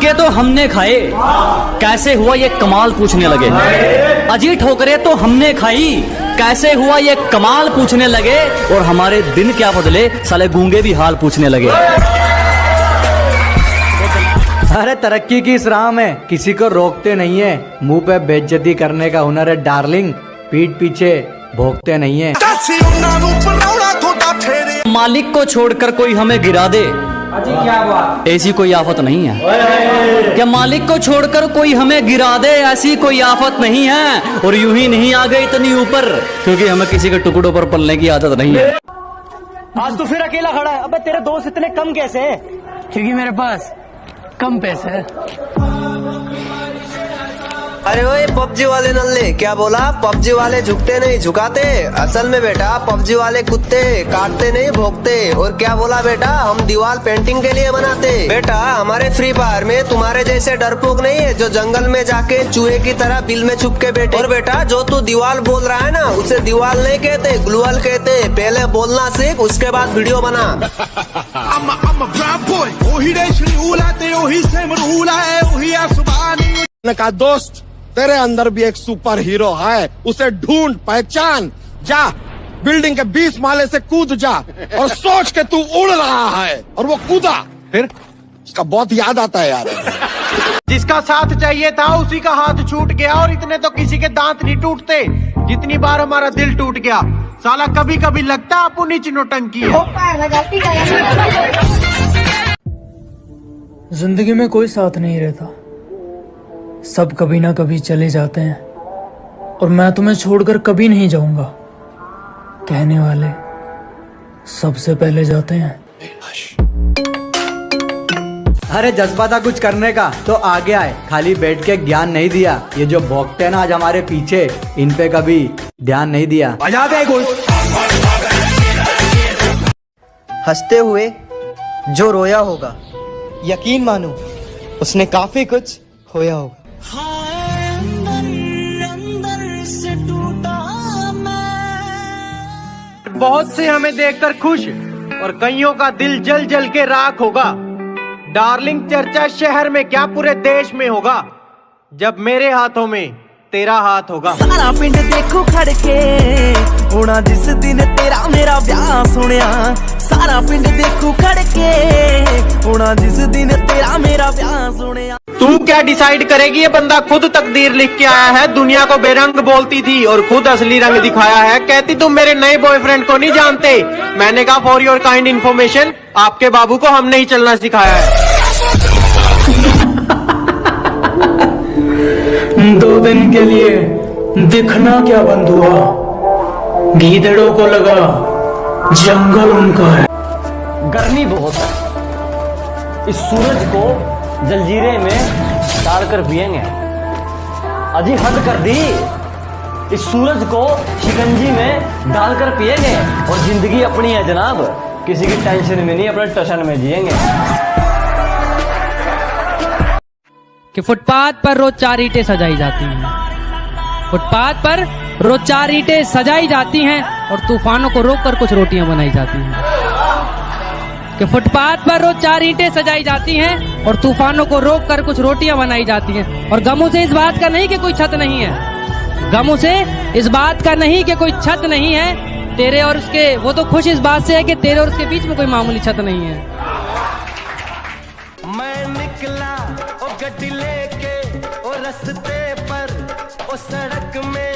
धक्के तो हमने खाए, कैसे हुआ ये कमाल पूछने लगे। अजी ठोकरे तो हमने खाई, कैसे हुआ ये कमाल पूछने लगे। और हमारे दिन क्या बदले, साले गूंगे भी हाल पूछने लगे। अरे तरक्की की इस राह में किसी को रोकते नहीं है, मुंह पे बेइज्जती करने का हुनर है डार्लिंग, पीठ पीछे भोगते नहीं है। मालिक को छोड़कर कोई हमें गिरा दे, क्या बात, ऐसी कोई आफत नहीं है। क्या मालिक को छोड़कर कोई हमें गिरा दे, ऐसी कोई आफत नहीं है। और यूं ही नहीं आ गए इतनी ऊपर, क्योंकि हमें किसी के टुकड़ों पर पलने की आदत नहीं है। आज तो फिर अकेला खड़ा है। अबे तेरे दोस्त इतने कम कैसे हैं? क्योंकि मेरे पास कम पैसे है। अरे ओए पबजी वाले नल्ले, क्या बोला? पबजी वाले झुकते नहीं झुकाते, असल में बेटा पबजी वाले कुत्ते काटते नहीं भोगते। और क्या बोला बेटा? हम दीवार पेंटिंग के लिए बनाते। बेटा हमारे फ्री फायर में तुम्हारे जैसे डरपोक नहीं है जो जंगल में जाके चूहे की तरह बिल में छुप के बैठे। और बेटा जो तू दीवार बोल रहा है ना, उसे दीवार नहीं कहते, ग्लूअल कहते। पहले बोलना सीख, उसके बाद वीडियो बना। दोस्त तेरे अंदर भी एक सुपर हीरो है, उसे ढूंढ पहचान, जा बिल्डिंग के 20 माले से कूद जा और सोच के तू उड़ रहा है। और वो कूदा, फिर उसका बहुत याद आता है यार। जिसका साथ चाहिए था उसी का हाथ छूट गया, और इतने तो किसी के दांत नहीं टूटते जितनी बार हमारा दिल टूट गया। साला कभी कभी लगता है अपनी नौटंकी है। जिंदगी में कोई साथ नहीं रहता, सब कभी ना कभी चले जाते हैं, और मैं तुम्हें छोड़कर कभी नहीं जाऊंगा। कहने वाले सबसे पहले जाते हैं। अरे जज्बा था कुछ करने का तो आगे आए, खाली बैठ के ज्ञान नहीं दिया। ये जो भोगते हैं ना आज हमारे पीछे, इन पे कभी ध्यान नहीं दिया। बजा दे गुल। हंसते हुए जो रोया होगा, यकीन मानो उसने काफी कुछ खोया होगा। बहुत से हमें देखकर खुश, और कईयों का दिल जल जल के राख होगा। डार्लिंग चर्चा शहर में क्या पूरे देश में होगा, जब मेरे हाथों में तेरा हाथ होगा। सारा पिंड देखो खड़के होना जिस दिन तेरा मेरा ब्याह सुनिया। सारा पिंड देखो खड़के होना जिस दिन तेरा मेरा ब्याह सुनिया। तू क्या डिसाइड करेगी? ये बंदा खुद तकदीर लिख के आया है। दुनिया को बेरंग बोलती थी और खुद असली रंग दिखाया है। कहती तुम मेरे नए बॉयफ्रेंड को नहीं जानते। मैंने कहा फॉर योर काइंड इन्फॉर्मेशन, आपके बाबू को हमने ही चलना सिखाया है। 2 दिन के लिए दिखना क्या बंद हुआ, गीदड़ों को लगा जंगल उनका है। गर्मी बहुत है, इस सूरज को जलजीरे में डालकर पिएंगे। अजी हद कर दी, इस सूरज को शिकंजी में डालकर पिएंगे। और जिंदगी अपनी है जनाब, किसी की टेंशन में नहीं, अपने टशन में जिएंगे। कि फुटपाथ पर रोज 4 ईंटें सजाई जाती हैं, फुटपाथ पर रोज 4 ईंटें सजाई जाती हैं, और तूफानों को रोककर कुछ रोटियां बनाई जाती हैं। कि फुटपाथ पर रोज 4 ईंटें सजाई जाती हैं, और तूफानों को रोककर कुछ रोटियां बनाई जाती हैं। और गम उसे इस बात का नहीं कि कोई छत नहीं है, गम उसे इस बात का नहीं कि कोई छत नहीं है तेरे और उसके। वो तो खुश इस बात से है कि तेरे और उसके बीच में कोई मामूली छत नहीं है। मैं निकला ओ गड्डी लेके ओ रस्ते पर ओ सड़क में।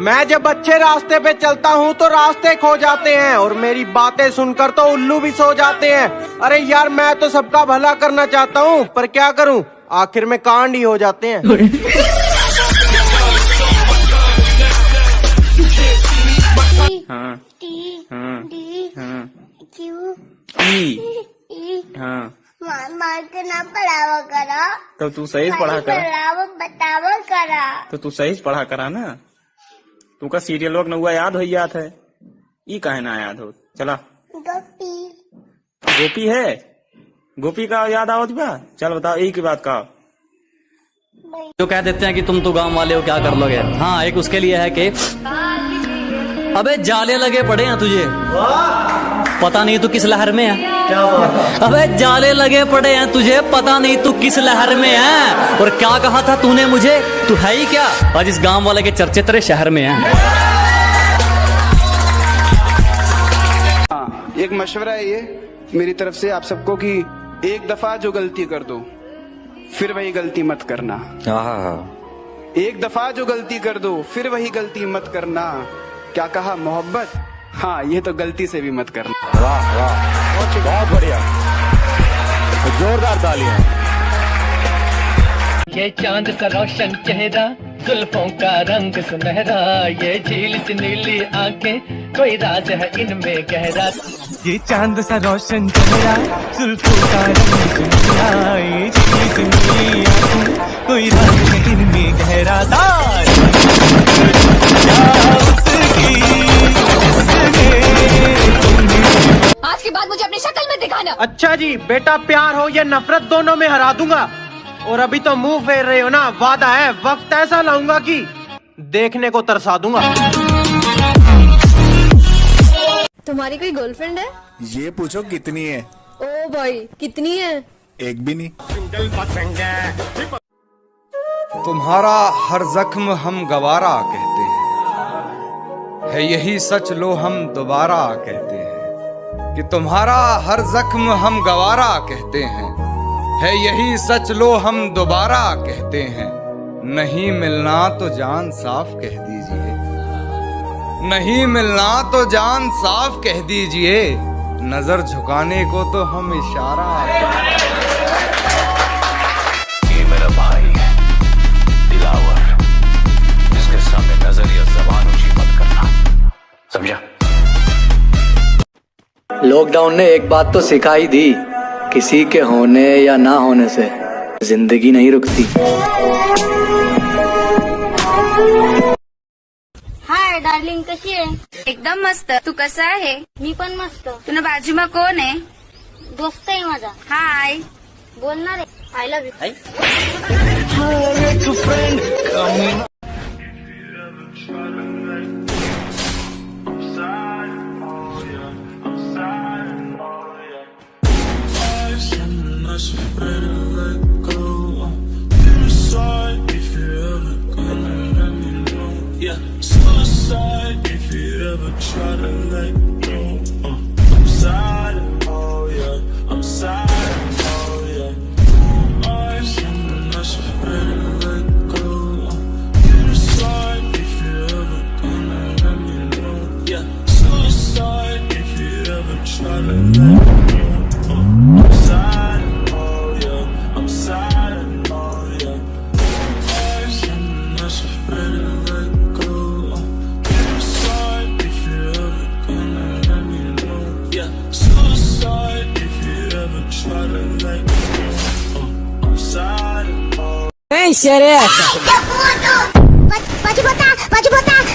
मैं जब अच्छे रास्ते पे चलता हूँ तो रास्ते खो जाते हैं, और मेरी बातें सुनकर तो उल्लू भी सो जाते हैं। अरे यार मैं तो सबका भला करना चाहता हूँ, पर क्या करूँ, आखिर में कांड ही हो जाते हैं। हाँ हाँ हाँ हाँ मार के ना पढ़ावा करा, तो तू सही से पढ़ा करा, बतावा करा, तो तू सही से पढ़ा करा ना। तू का सीरियल वक्त नहुआ याद हो याद है, ई काहे ना याद हो। चला गोपी गोपी है, गोपी का याद आवत बा। चल बताओ एक ही बात का। जो कह देते हैं कि तुम तो गांव वाले हो, क्या कर लोगे। हाँ, एक उसके लिए है कि अबे जाले लगे पड़े हैं तुझे, पता नहीं तू किस लहर में है। अबे जाले लगे पड़े हैं तुझे, पता नहीं तू किस लहर में है। और क्या कहा था तूने मुझे, तू है ही क्या? आज इस गांव वाले के चर्चे तेरे शहर में हैं। एक मशवरा है ये मेरी तरफ से आप सबको कि एक दफा जो गलती कर दो फिर वही गलती मत करना। एक दफा जो गलती कर दो फिर वही गलती मत करना। क्या कहा, मोहब्बत? हाँ, ये तो गलती से भी मत करना। वाह वाह, बहुत बढ़िया, जोरदार तालियां। ये चांद सा रोशन चेहरा, जुल्फों का रंग सुनहरा, ये झील सी नीली आंखें, कोई राज है इनमें गहरा। ये चांद सा रोशन चेहरा, जुल्फों का रंग सुनहरा, ये झील सी नीली आंखें, कोई राज है इनमें गहरा। आज के बाद मुझे अपनी शक्ल में दिखाना। अच्छा जी, बेटा प्यार हो या नफरत दोनों में हरा दूंगा। और अभी तो मुंह फेर रहे हो ना, वादा है वक्त ऐसा लाऊंगा कि देखने को तरसा दूंगा। तुम्हारी कोई गर्लफ्रेंड है? ये पूछो कितनी है? ओ भाई, कितनी है? एक भी नहीं। तुम्हारा हर जख्म हम गवारा कहते हैं, है यही सच लो हम दोबारा कहते हैं। कि तुम्हारा हर जख्म हम गवारा कहते हैं, है यही सच लो हम दोबारा कहते हैं। नहीं मिलना तो जान साफ कह दीजिए, नहीं मिलना तो जान साफ कह दीजिए, नजर झुकाने को तो हम इशारा। ये मेरा भाई है दिलावर, जिसके सामने नजर या जबान ऊंची मत करना, समझा? लॉकडाउन ने एक बात तो सिखा ही दी, किसी के होने या ना होने से जिंदगी नहीं रुकती। हाय डार्लिंग, कशी आहे? एकदम मस्त. तू कसा आहे? मी पण मस्त. तुला बाजूमा कोण आहे? दोस्त आहे माझा. हाय. बोलणार आहे. I love you.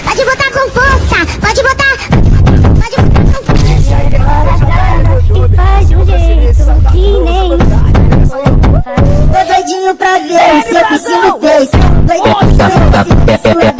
Pode botar com força. Pode botar com força. E faz um jeito que nem. Tô doidinho pra ver se eu consigo ter. Doidinho pra ver se eu consigo